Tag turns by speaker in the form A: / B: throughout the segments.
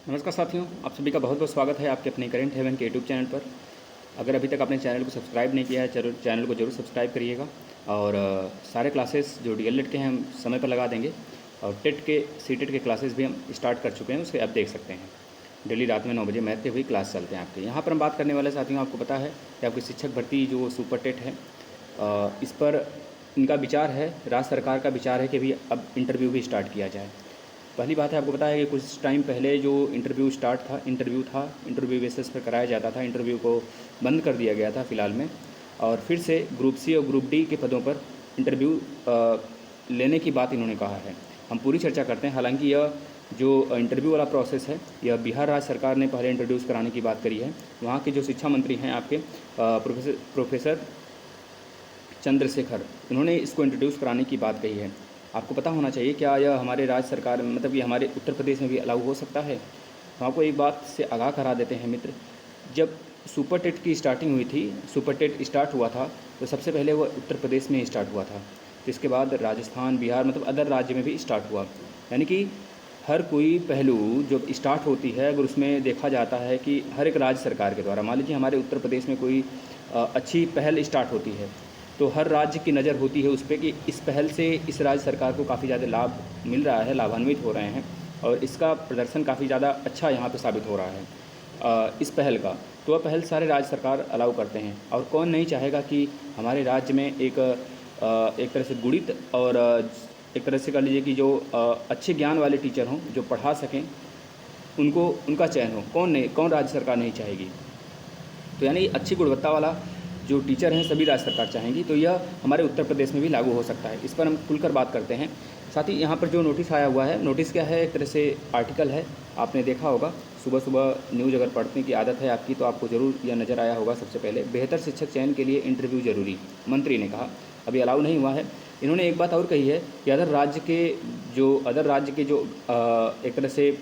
A: नमस्कार साथियों, आप सभी का बहुत बहुत स्वागत है आपके अपने करेंट हेवन के यूट्यूब चैनल पर। अगर अभी तक आपने चैनल को सब्सक्राइब नहीं किया है, चैनल को जरूर सब्सक्राइब करिएगा। और सारे क्लासेस जो डीएलएड के हैं हम समय पर लगा देंगे। और टेट के सीटेट के क्लासेस भी हम स्टार्ट कर चुके हैं, उसके आप देख सकते हैं। डेली रात में 9 बजे मैथ के हुई क्लास चलते हैं आपके। यहाँ पर हम बात करने वाले साथियों, आपको पता है कि आपकी शिक्षक भर्ती जो सुपर टेट है, इस पर इनका विचार है, राज्य सरकार का विचार है कि भी अब इंटरव्यू भी स्टार्ट किया जाए। पहली बात है, आपको पता है कि कुछ टाइम पहले जो इंटरव्यू बेसिस पर कराया जाता था, इंटरव्यू को बंद कर दिया गया था फ़िलहाल में। और फिर से ग्रुप सी और ग्रुप डी के पदों पर इंटरव्यू लेने की बात इन्होंने कहा है। हम पूरी चर्चा करते हैं। हालांकि यह जो इंटरव्यू वाला प्रोसेस है, यह बिहार राज्य सरकार ने पहले इंट्रोड्यूस कराने की बात करी है। वहाँ के जो शिक्षा मंत्री हैं आपके प्रोफेसर चंद्रशेखर, इन्होंने इसको इंट्रोड्यूस कराने की बात कही है। आपको पता होना चाहिए, क्या यह हमारे राज्य सरकार मतलब कि हमारे उत्तर प्रदेश में भी अलाउ हो सकता है? तो आपको एक बात से आगाह करा देते हैं मित्र। जब सुपर टेट की स्टार्टिंग हुई थी, सुपर टेट स्टार्ट हुआ था, तो सबसे पहले वह उत्तर प्रदेश में स्टार्ट हुआ था। तो इसके बाद राजस्थान, बिहार मतलब अदर राज्य में भी स्टार्ट हुआ। यानी कि हर कोई पहलू जब स्टार्ट होती है, अगर उसमें देखा जाता है कि हर एक राज्य सरकार के द्वारा, मान लीजिए हमारे उत्तर प्रदेश में कोई अच्छी पहल स्टार्ट होती है, तो हर राज्य की नज़र होती है उस पर कि इस पहल से इस राज्य सरकार को काफ़ी ज़्यादा लाभ मिल रहा है, लाभान्वित हो रहे हैं और इसका प्रदर्शन काफ़ी ज़्यादा अच्छा यहाँ पे साबित हो रहा है इस पहल का। तो वह पहल सारे राज्य सरकार अलाउ करते हैं। और कौन नहीं चाहेगा कि हमारे राज्य में एक तरह से गुणित और एक तरह से कह लीजिए कि जो अच्छे ज्ञान वाले टीचर हों, जो पढ़ा सकें, उनका चयन हो। कौन राज्य सरकार नहीं चाहेगी? तो यानी अच्छी गुणवत्ता वाला जो टीचर हैं सभी राज्य सरकार चाहेंगी। तो यह हमारे उत्तर प्रदेश में भी लागू हो सकता है। इस पर हम खुलकर बात करते हैं। साथ ही यहाँ पर जो नोटिस आया हुआ है, नोटिस क्या है, एक तरह से आर्टिकल है। आपने देखा होगा, सुबह सुबह न्यूज़ अगर पढ़ने की आदत है आपकी, तो आपको ज़रूर यह नज़र आया होगा। सबसे पहले, बेहतर शिक्षक चयन के लिए इंटरव्यू जरूरी, मंत्री ने कहा। अभी अलाउ नहीं हुआ है। इन्होंने एक बात और कही है कि अदर राज्य के जो एक तरह से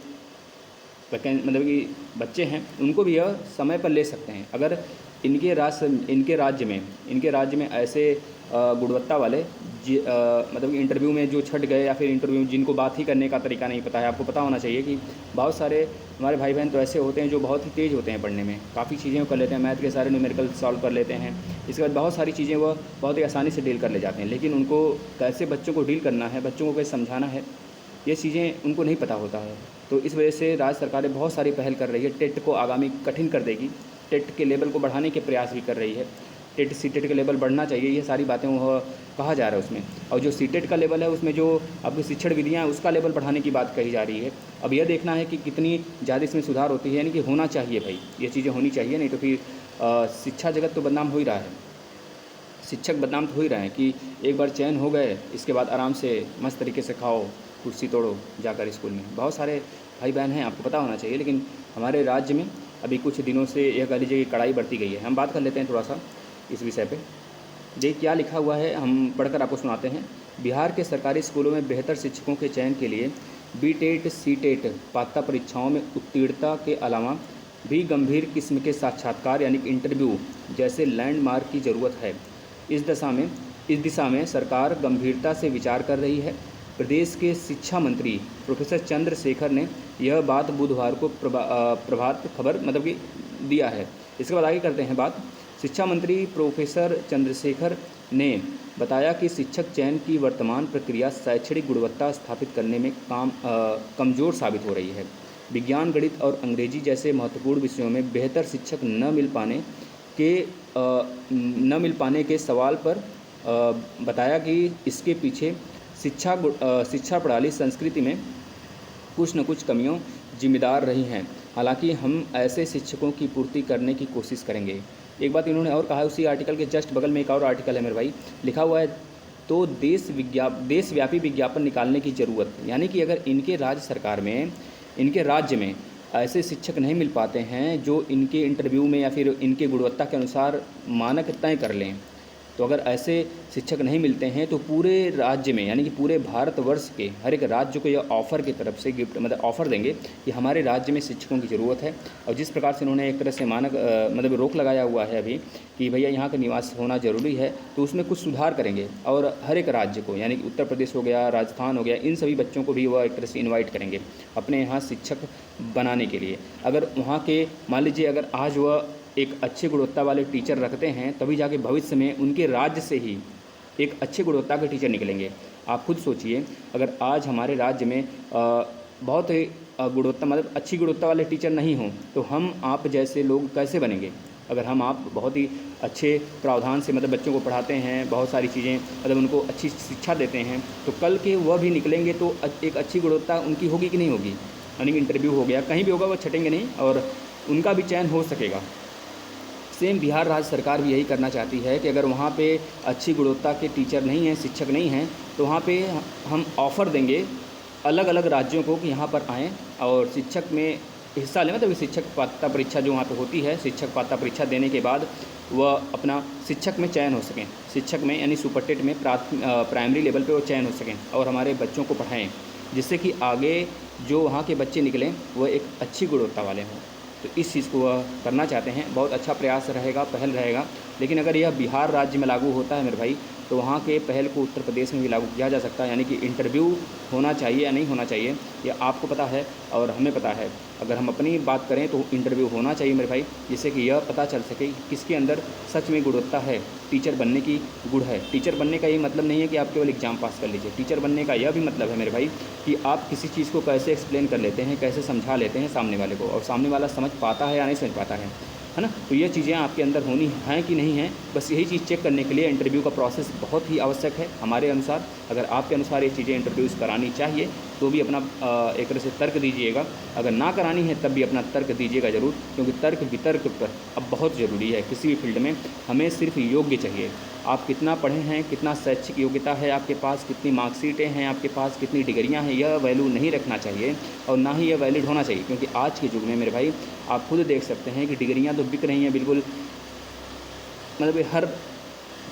A: मतलब कि बच्चे हैं, उनको भी यह समय पर ले सकते हैं। अगर इनके राज्य में ऐसे गुणवत्ता वाले मतलब कि इंटरव्यू में जो छट गए, या फिर इंटरव्यू जिनको बात ही करने का तरीका नहीं पता है। आपको पता होना चाहिए कि बहुत सारे हमारे भाई बहन तो ऐसे होते हैं जो बहुत ही तेज़ होते हैं पढ़ने में, काफ़ी चीज़ें कर लेते हैं, मैथ के सारे न्यूमेरिकल सॉल्व कर लेते हैं। इसके बाद बहुत सारी चीज़ें वह बहुत ही आसानी से डील कर ले जाते हैं। लेकिन उनको कैसे बच्चों को डील करना है, बच्चों को कैसे समझाना है, ये चीज़ें उनको नहीं पता होता है। तो इस वजह से राज्य सरकारें बहुत सारी पहल कर रही है। टेट को आगामी कठिन कर देगी, टेट के लेवल को बढ़ाने के प्रयास भी कर रही है। टेट सीटेट का लेवल बढ़ना चाहिए, ये सारी बातें वह कहा जा रहा है उसमें। और जो सीटेट का लेवल है, उसमें जो आपकी शिक्षण विधियाँ हैं, उसका लेवल बढ़ाने की बात कही जा रही है। अब यह देखना है कि कितनी ज़्यादा इसमें सुधार होती है। यानी कि होना चाहिए भाई, ये चीज़ें होनी चाहिए, नहीं तो फिर शिक्षा जगत तो बदनाम हो ही रहा है, शिक्षक बदनाम तो हो ही रहे हैं कि एक बार चयन हो गए, इसके बाद आराम से मस्त तरीके से खाओ, कुर्सी तोड़ो जाकर स्कूल में। बहुत सारे भाई बहन हैं, आपको पता होना चाहिए। लेकिन हमारे राज्य में अभी कुछ दिनों से यह कह लीजिए कि कड़ाई बढ़ती गई है। हम बात कर लेते हैं थोड़ा सा इस विषय पे। देखिए क्या लिखा हुआ है, हम पढ़कर आपको सुनाते हैं। बिहार के सरकारी स्कूलों में बेहतर शिक्षकों के चयन के लिए बीटेट सीटेट पात्रता परीक्षाओं में उत्तीर्णता के अलावा भी गंभीर किस्म के साक्षात्कार यानी कि इंटरव्यू जैसे लैंडमार्क की ज़रूरत है। इस दिशा में सरकार गंभीरता से विचार कर रही है। प्रदेश के शिक्षा मंत्री प्रोफेसर चंद्रशेखर ने यह बात बुधवार को प्रभात खबर मतलब कि दिया है। इसके बाद आगे करते हैं बात। शिक्षा मंत्री प्रोफेसर चंद्रशेखर ने बताया कि शिक्षक चयन की वर्तमान प्रक्रिया शैक्षणिक गुणवत्ता स्थापित करने में कमज़ोर साबित हो रही है। विज्ञान, गणित और अंग्रेजी जैसे महत्वपूर्ण विषयों में बेहतर शिक्षक न मिल पाने के सवाल पर बताया कि इसके पीछे शिक्षा प्रणाली संस्कृति में कुछ न कुछ कमियों जिम्मेदार रही हैं। हालांकि हम ऐसे शिक्षकों की पूर्ति करने की कोशिश करेंगे। एक बात इन्होंने और कहा है, उसी आर्टिकल के जस्ट बगल में एक और आर्टिकल है मेरे भाई, लिखा हुआ है तो देशव्यापी विज्ञापन निकालने की ज़रूरत। यानी कि अगर इनके राज्य में ऐसे शिक्षक नहीं मिल पाते हैं जो इनके इंटरव्यू में या फिर इनके गुणवत्ता के अनुसार मानक तय कर लें, तो अगर ऐसे शिक्षक नहीं मिलते हैं तो पूरे राज्य में यानी कि पूरे भारतवर्ष के हर एक राज्य को यह ऑफ़र की तरफ से गिफ्ट मतलब ऑफ़र देंगे कि हमारे राज्य में शिक्षकों की ज़रूरत है। और जिस प्रकार से उन्होंने एक तरह से मानक मतलब रोक लगाया हुआ है अभी कि भैया यहाँ का निवास होना ज़रूरी है, तो उसमें कुछ सुधार करेंगे और हर एक राज्य को यानी कि उत्तर प्रदेश हो गया, राजस्थान हो गया, इन सभी बच्चों को भी वह एक तरह से इन्वाइट करेंगे अपने यहाँ शिक्षक बनाने के लिए। अगर वहाँ के मान लीजिए अगर आज वह एक अच्छी गुणवत्ता वाले टीचर रखते हैं, तभी जाके भविष्य में उनके राज्य से ही एक अच्छी गुणवत्ता के टीचर निकलेंगे। आप खुद सोचिए, अगर आज हमारे राज्य में बहुत ही गुणवत्ता मतलब अच्छी गुणवत्ता वाले टीचर नहीं हों, तो हम आप जैसे लोग कैसे बनेंगे। अगर हम आप बहुत ही अच्छे प्रावधान से मतलब बच्चों को पढ़ाते हैं, बहुत सारी चीज़ें मतलब उनको अच्छी शिक्षा देते हैं, तो कल के वह भी निकलेंगे तो एक अच्छी गुणवत्ता उनकी होगी कि नहीं होगी। यानी कि इंटरव्यू हो गया, कहीं भी होगा, वह छटेंगे नहीं और उनका भी चयन हो सकेगा। सेम बिहार राज्य सरकार भी यही करना चाहती है कि अगर वहाँ पे अच्छी गुणवत्ता के टीचर नहीं हैं, शिक्षक नहीं हैं, तो वहाँ पे हम ऑफ़र देंगे अलग अलग राज्यों को कि यहाँ पर आएँ और शिक्षक में हिस्सा लें। मतलब शिक्षक पात्रता परीक्षा जो वहाँ पे होती है, शिक्षक पात्रता परीक्षा देने के बाद वह अपना शिक्षक में चयन हो सकें, शिक्षक में यानी सुपर टेट में प्राइमरी लेवल पे वो चयन हो सकें और हमारे बच्चों को पढ़ाएँ, जिससे कि आगे जो वहाँ के बच्चे निकलें वह एक अच्छी गुणवत्ता वाले हों। तो इस चीज़ को वह करना चाहते हैं। बहुत अच्छा प्रयास रहेगा, पहल रहेगा। लेकिन अगर यह बिहार राज्य में लागू होता है मेरे भाई, तो वहाँ के पहल को उत्तर प्रदेश में भी लागू किया जा सकता है। यानी कि इंटरव्यू होना चाहिए या नहीं होना चाहिए, ये आपको पता है और हमें पता है। अगर हम अपनी बात करें तो इंटरव्यू होना चाहिए मेरे भाई, जिससे कि यह पता चल सके किसके अंदर सच में गुणवत्ता है, टीचर बनने की गुण है। टीचर बनने का ये मतलब नहीं है कि आप केवल एग्ज़ाम पास कर लीजिए। टीचर बनने का यह भी मतलब है मेरे भाई कि आप किसी चीज़ को कैसे एक्सप्लेन कर लेते हैं, कैसे समझा लेते हैं सामने वाले को, और सामने वाला समझ पाता है या नहीं समझ पाता है ना। तो ये चीज़ें आपके अंदर होनी हैं कि नहीं हैं, बस यही चीज़ चेक करने के लिए इंटरव्यू का प्रोसेस बहुत ही आवश्यक है हमारे अनुसार। अगर आपके अनुसार ये चीज़ें इंटरव्यूज़ करानी चाहिए तो भी अपना एक तरह से तर्क दीजिएगा। अगर ना करानी है तब भी अपना तर्क दीजिएगा ज़रूर, क्योंकि तर्क वितर्क पर अब बहुत ज़रूरी है किसी भी फील्ड में। हमें सिर्फ योग्य चाहिए। आप कितना पढ़े हैं, कितना शैक्षिक योग्यता है आपके पास, कितनी मार्कशीटें हैं आपके पास, कितनी डिग्रियां हैं, यह वैल्यू नहीं रखना चाहिए और ना ही यह वैलिड होना चाहिए। क्योंकि आज के युग में मेरे भाई आप खुद देख सकते हैं कि डिग्रियां तो बिक रही हैं बिल्कुल, मतलब हर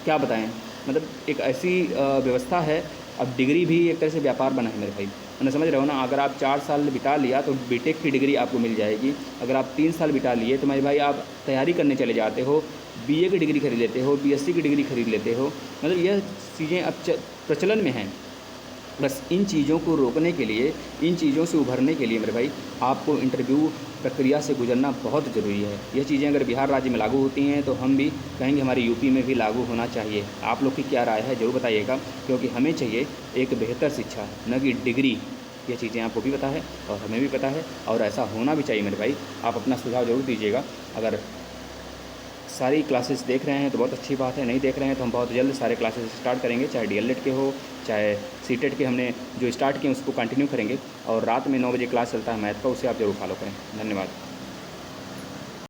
A: क्या बताएं, मतलब एक ऐसी व्यवस्था है। अब डिग्री भी एक तरह से व्यापार बना है मेरे भाई, मैंने समझ रहे हो ना। अगर आप 4 साल बिता लिया तो बीटेक की डिग्री आपको मिल जाएगी। अगर आप 3 साल बिता लिए तो मेरे भाई आप तैयारी करने चले जाते हो, बीए की डिग्री खरीद लेते हो, बीएससी की डिग्री खरीद लेते हो। मतलब यह चीज़ें अब प्रचलन में हैं। बस इन चीज़ों को रोकने के लिए, इन चीज़ों से उभरने के लिए मेरे भाई आपको इंटरव्यू प्रक्रिया से गुजरना बहुत ज़रूरी है। यह चीज़ें अगर बिहार राज्य में लागू होती हैं तो हम भी कहेंगे हमारे यूपी में भी लागू होना चाहिए। आप लोग की क्या राय है ज़रूर बताइएगा, क्योंकि हमें चाहिए एक बेहतर शिक्षा, न कि डिग्री। ये चीज़ें आपको भी पता है और हमें भी पता है और ऐसा होना भी चाहिए मेरे भाई। आप अपना सुझाव ज़रूर दीजिएगा। अगर सारी क्लासेस देख रहे हैं तो बहुत अच्छी बात है, नहीं देख रहे हैं तो हम बहुत जल्द सारे क्लासेस स्टार्ट करेंगे, चाहे डीएलएड के हो, चाहे सीटेट के। हमने जो स्टार्ट किए उसको कंटिन्यू करेंगे और रात में 9 बजे क्लास चलता है मैथ का, उसे आप ज़रूर फॉलो करें। धन्यवाद।